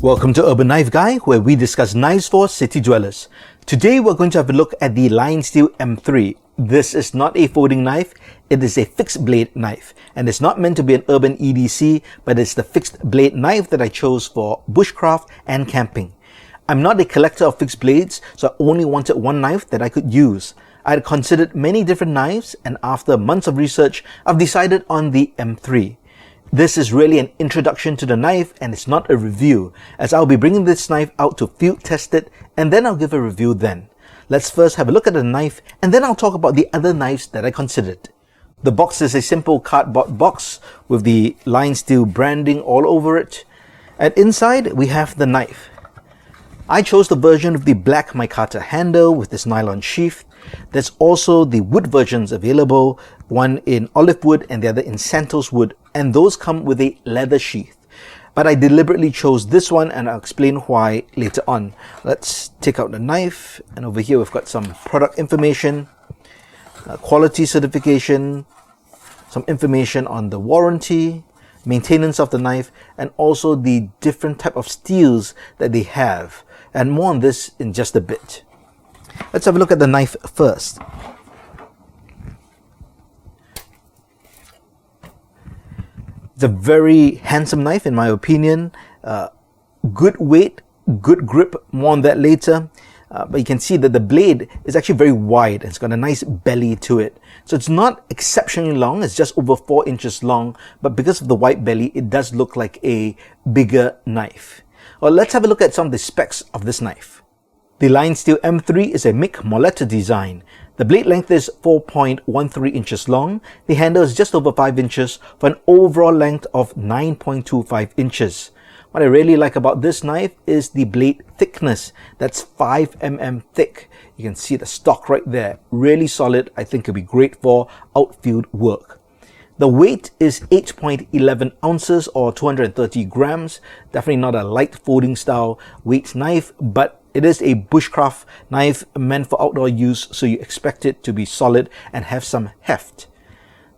Welcome to Urban Knife Guy, where we discuss knives for city dwellers. Today we're going to have a look at the LionSteel M3. This is not a folding knife, it is a fixed blade knife. And it's not meant to be an urban EDC, but it's the fixed blade knife that I chose for bushcraft and camping. I'm not a collector of fixed blades, so I only wanted one knife that I could use. I had considered many different knives, and after months of research, I've decided on the M3. This is really an introduction to the knife and it's not a review, as I'll be bringing this knife out to field test it and then I'll give a review then. Let's first have a look at the knife and then I'll talk about the other knives that I considered. The box is a simple cardboard box with the LionSteel branding all over it. And inside we have the knife. I chose the version with the black micarta handle with this nylon sheath. There's also the wood versions available, one in olive wood and the other in Santos wood, and those come with a leather sheath. But I deliberately chose this one and I'll explain why later on. Let's take out the knife, and over here we've got some product information, quality certification, some information on the warranty, maintenance of the knife, and also the different type of steels that they have, and more on this in just a bit. Let's have a look at the knife first. It's a very handsome knife in my opinion. Good weight, good grip, more on that later. But you can see that the blade is actually very wide. It's got a nice belly to it. So it's not exceptionally long, it's just over 4 inches long, but because of the wide belly, it does look like a bigger knife. Well, let's have a look at some of the specs of this knife. The LionSteel M3 is a Mik Molletta design. The blade length is 4.13 inches long. The handle is just over 5 inches for an overall length of 9.25 inches. What I really like about this knife is the blade thickness. That's 5 mm thick. You can see the stock right there. Really solid. I think it'll be great for outfield work. The weight is 8.11 ounces or 230 grams. Definitely not a light folding style weight knife, but it is a bushcraft knife meant for outdoor use, so you expect it to be solid and have some heft.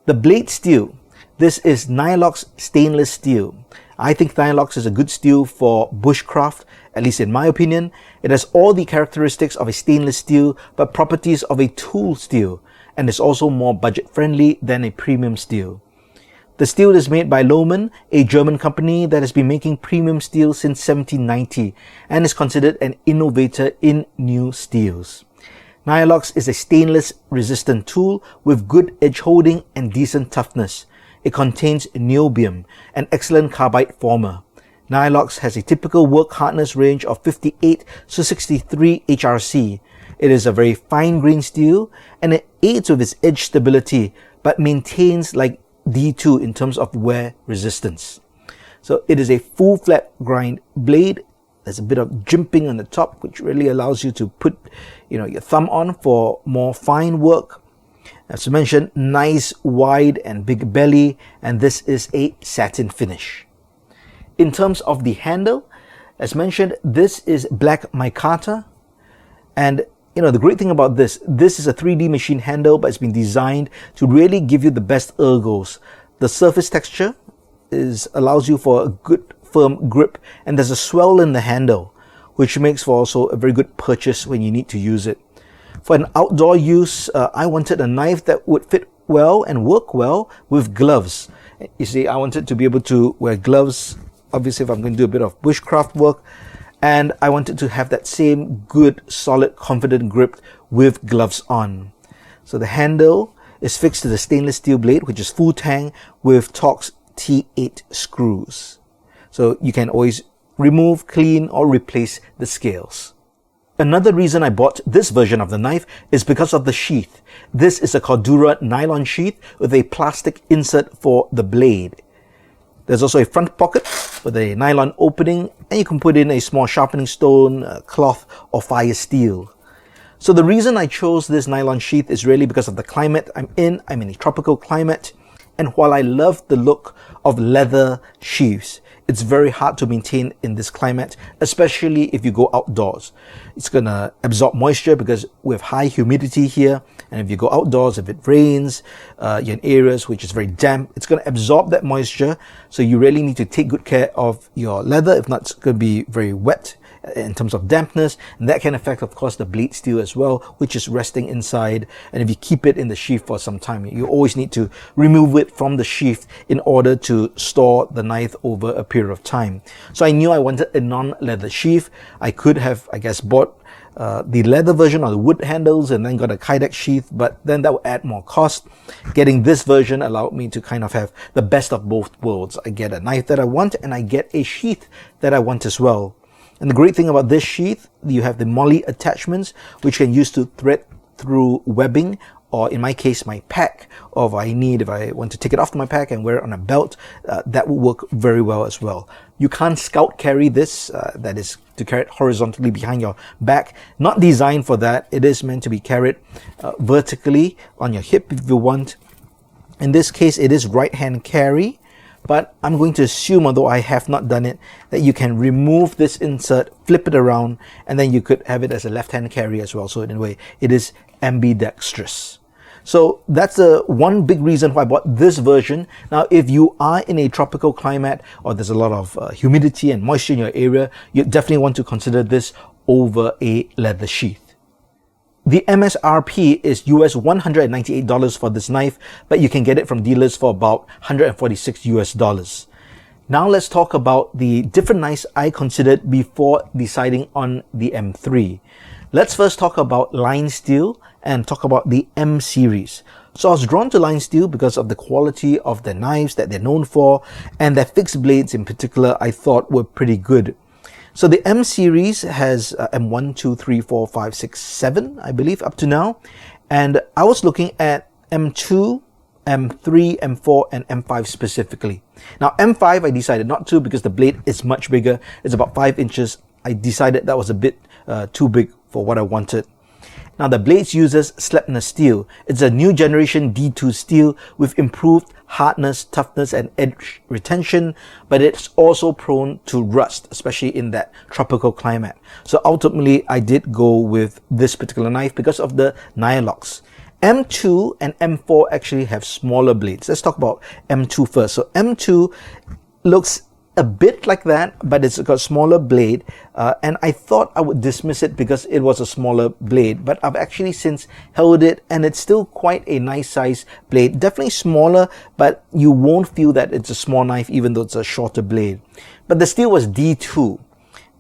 The blade steel. This is Niolox stainless steel. I think Niolox is a good steel for bushcraft, at least in my opinion. It has all the characteristics of a stainless steel, but properties of a tool steel, and is also more budget friendly than a premium steel. The steel is made by Lohman, a German company that has been making premium steel since 1790 and is considered an innovator in new steels. Niolox is a stainless resistant tool with good edge holding and decent toughness. It contains niobium, an excellent carbide former. Niolox has a typical work hardness range of 58 to 63 HRC. It is a very fine grain steel and it aids with its edge stability but maintains like D2 in terms of wear resistance. So it is a full flat grind blade. There's a bit of jimping on the top which really allows you to put your thumb on for more fine work. As I mentioned, nice wide and big belly, and this is a satin finish. In terms of the handle, as mentioned, this is black micarta, and the great thing about this is a 3D machine handle, but it's been designed to really give you the best ergos. The surface texture allows you for a good firm grip, and there's a swell in the handle, which makes for also a very good purchase when you need to use it. For an outdoor use, I wanted a knife that would fit well and work well with gloves. You see, I wanted to be able to wear gloves, obviously if I'm going to do a bit of bushcraft work, and I wanted to have that same good, solid, confident grip with gloves on. So the handle is fixed to the stainless steel blade, which is full tang with Torx T8 screws. So you can always remove, clean, or replace the scales. Another reason I bought this version of the knife is because of the sheath. This is a Cordura nylon sheath with a plastic insert for the blade. There's also a front pocket with a nylon opening, and you can put in a small sharpening stone, cloth, or fire steel. So the reason I chose this nylon sheath is really because of the climate I'm in. I'm in a tropical climate. And while I love the look of leather sheaths, it's very hard to maintain in this climate, especially if you go outdoors. It's going to absorb moisture because we have high humidity here. And if you go outdoors, if it rains, you're in areas which is very damp, it's going to absorb that moisture. So you really need to take good care of your leather. If not, it's going to be very wet in terms of dampness, and that can affect, of course, the blade steel as well, which is resting inside. And if you keep it in the sheath for some time, you always need to remove it from the sheath in order to store the knife over a period of time. So I knew I wanted a non-leather sheath. I could have, I guess, bought the leather version or the wood handles and then got a Kydex sheath, but then that would add more cost. Getting this version allowed me to kind of have the best of both worlds. I get a knife that I want and I get a sheath that I want as well. And the great thing about this sheath, you have the moly attachments, which you can use to thread through webbing, or in my case, my pack, or if I want to take it off my pack and wear it on a belt, that will work very well as well. You can't scout carry this, that is to carry it horizontally behind your back. Not designed for that. It is meant to be carried vertically on your hip if you want. In this case, it is right-hand carry. But I'm going to assume, although I have not done it, that you can remove this insert, flip it around, and then you could have it as a left-hand carry as well. So in a way, it is ambidextrous. So that's the one big reason why I bought this version. Now, if you are in a tropical climate or there's a lot of humidity and moisture in your area, you definitely want to consider this over a leather sheath. The MSRP is US $198 for this knife, but you can get it from dealers for about $146 US. Now let's talk about the different knives I considered before deciding on the M3. Let's first talk about LionSteel and talk about the M series. So I was drawn to LionSteel because of the quality of the knives that they're known for, and their fixed blades in particular I thought were pretty good. So the M series has M1, 2, 3, 4, 5, 6, 7, I believe, up to now. And I was looking at M2, M3, M4, and M5 specifically. Now, M5, I decided not to because the blade is much bigger. It's about 5 inches. I decided that was a bit too big for what I wanted. Now, the blades uses Sleipner steel. It's a new generation D2 steel with improved hardness, toughness, and edge retention, but it's also prone to rust, especially in that tropical climate. So ultimately, I did go with this particular knife because of the Niolox. M2 and M4 actually have smaller blades. Let's talk about M2 first. So M2 looks a bit like that, but it's got a smaller blade, and I thought I would dismiss it because it was a smaller blade, but I've actually since held it and it's still quite a nice size blade. Definitely smaller, but you won't feel that it's a small knife even though it's a shorter blade. But the steel was D2,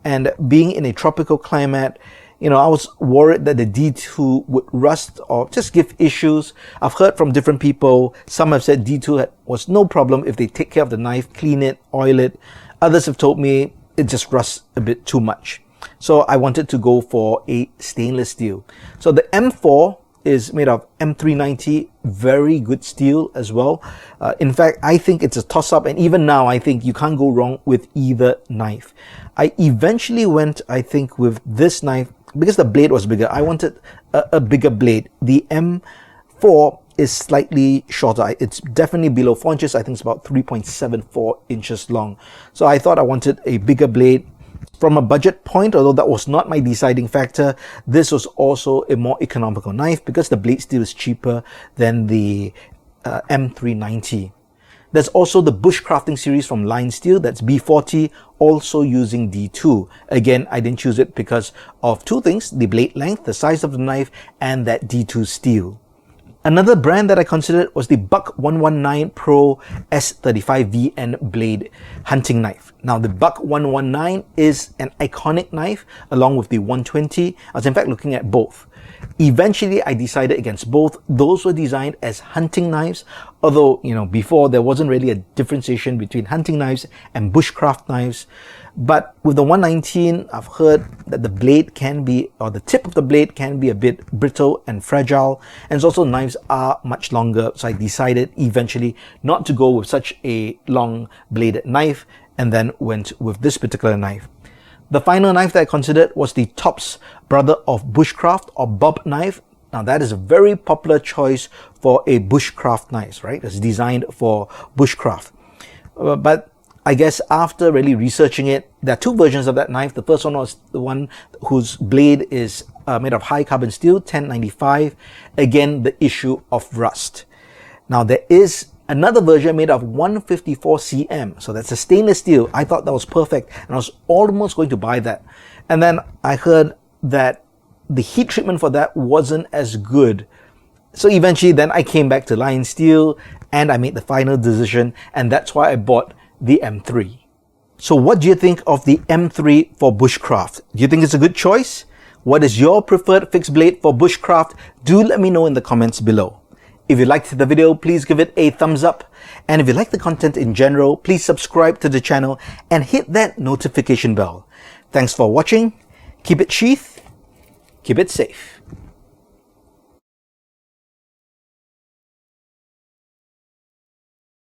and being in a tropical climate, you know, I was worried that the D2 would rust or just give issues. I've heard from different people. Some have said D2 was no problem if they take care of the knife, clean it, oil it. Others have told me it just rusts a bit too much. So I wanted to go for a stainless steel. So the M4 is made of M390, very good steel as well. In fact, I think it's a toss-up, and even now I think you can't go wrong with either knife. I eventually went, I think, with this knife because the blade was bigger. I wanted a bigger blade. The M4 is slightly shorter. It's definitely below 4 inches. I think it's about 3.74 inches long. So I thought I wanted a bigger blade. From a budget point, although that was not my deciding factor, this was also a more economical knife because the blade steel is cheaper than the M390. There's also the Bushcrafting series from LionSteel, that's B40, also using D2. Again, I didn't choose it because of two things: the blade length, the size of the knife, and that D2 steel. Another brand that I considered was the Buck 119 Pro S35VN blade hunting knife. Now, the Buck 119 is an iconic knife along with the 120. I was in fact looking at both. Eventually, I decided against both. Those were designed as hunting knives, although, you know, before there wasn't really a differentiation between hunting knives and bushcraft knives. But with the 119, I've heard that the blade can be, or the tip of the blade can be a bit brittle and fragile. And also knives are much longer. So I decided eventually not to go with such a long bladed knife, and then went with this particular knife. The final knife that I considered was the Tops brother of Bushcraft, or Bob knife. Now that is a very popular choice for a bushcraft knife, right? It's designed for bushcraft. But I guess after really researching it, there are two versions of that knife. The first one was the one whose blade is made of high carbon steel, 1095. Again, the issue of rust. Now there is another version made of 154 cm. So that's a stainless steel. I thought that was perfect, and I was almost going to buy that. And then I heard that the heat treatment for that wasn't as good. So eventually then I came back to LionSteel and I made the final decision, and that's why I bought the M3. So what do you think of the M3 for bushcraft? Do you think it's a good choice? What is your preferred fixed blade for bushcraft? Do let me know in the comments below. If you liked the video, please give it a thumbs up. And if you like the content in general, please subscribe to the channel and hit that notification bell. Thanks for watching. Keep it sheath. Keep it safe.